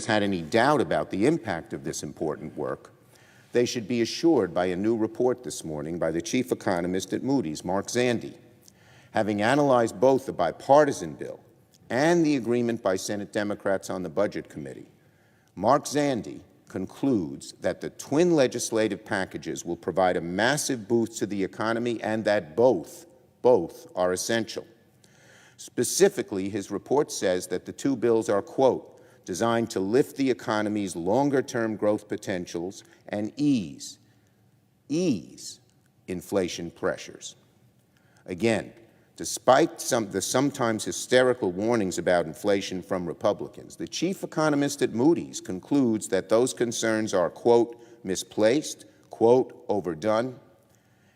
had any doubt about the impact of this important work, they should be assured by a new report this morning by the chief economist at Moody's, Mark Zandi. Having analyzed both the bipartisan bill and the agreement by Senate Democrats on the Budget Committee, Mark Zandi concludes that the twin legislative packages will provide a massive boost to the economy and that both are essential. Specifically, his report says that the two bills are, quote, designed to lift the economy's longer-term growth potentials and ease inflation pressures. Again, despite the sometimes hysterical warnings about inflation from Republicans, the chief economist at Moody's concludes that those concerns are, quote, misplaced, quote, overdone,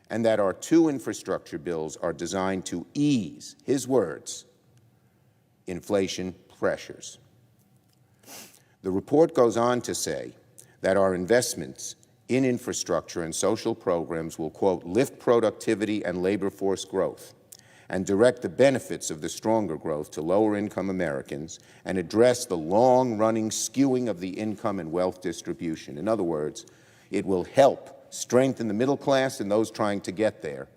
and that our two infrastructure bills are designed to ease, his words, inflation pressures. The report goes on to say that our investments in infrastructure and social programs will, quote, lift productivity and labor force growth and direct the benefits of the stronger growth to lower-income Americans and address the long-running skewing of the income and wealth distribution. In other words, it will help strengthen the middle class and those trying to get there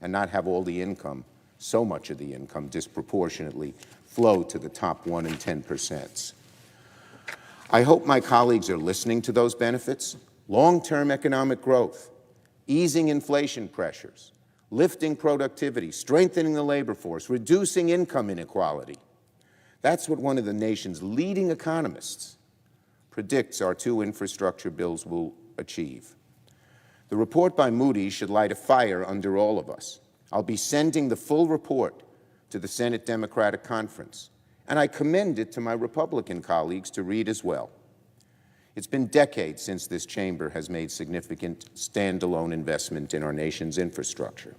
and not have all the income, so much of the income, disproportionately flow to the top 1% and 10%. I hope my colleagues are listening to those benefits. Long-term economic growth, easing inflation pressures, lifting productivity, strengthening the labor force, reducing income inequality. That's what one of the nation's leading economists predicts our two infrastructure bills will achieve. The report by Moody's should light a fire under all of us. I'll be sending the full report to the Senate Democratic Conference, and I commend it to my Republican colleagues to read as well. It's been decades since this chamber has made significant standalone investment in our nation's infrastructure.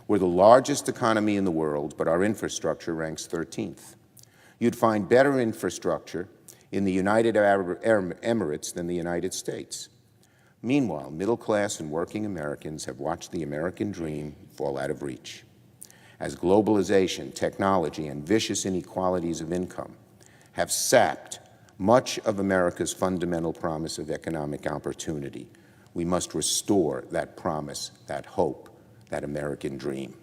We're the largest economy in the world, but our infrastructure ranks 13th. You'd find better infrastructure in the United Arab Emirates than the United States. Meanwhile, middle-class and working Americans have watched the American dream fall out of reach, as globalization, technology, and vicious inequalities of income have sapped much of America's fundamental promise of economic opportunity. We must restore that promise, that hope, that American dream.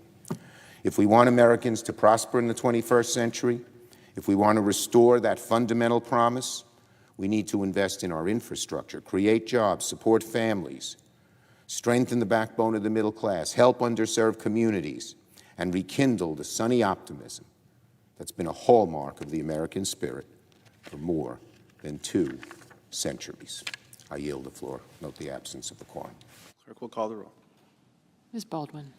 If we want Americans to prosper in the 21st century, if we want to restore that fundamental promise, we need to invest in our infrastructure, create jobs, support families, strengthen the backbone of the middle class, help underserved communities, and rekindle the sunny optimism that's been a hallmark of the American spirit for more than 2 centuries. I yield the floor. Note the absence of the quorum. Clerk will call the roll. Ms. Baldwin.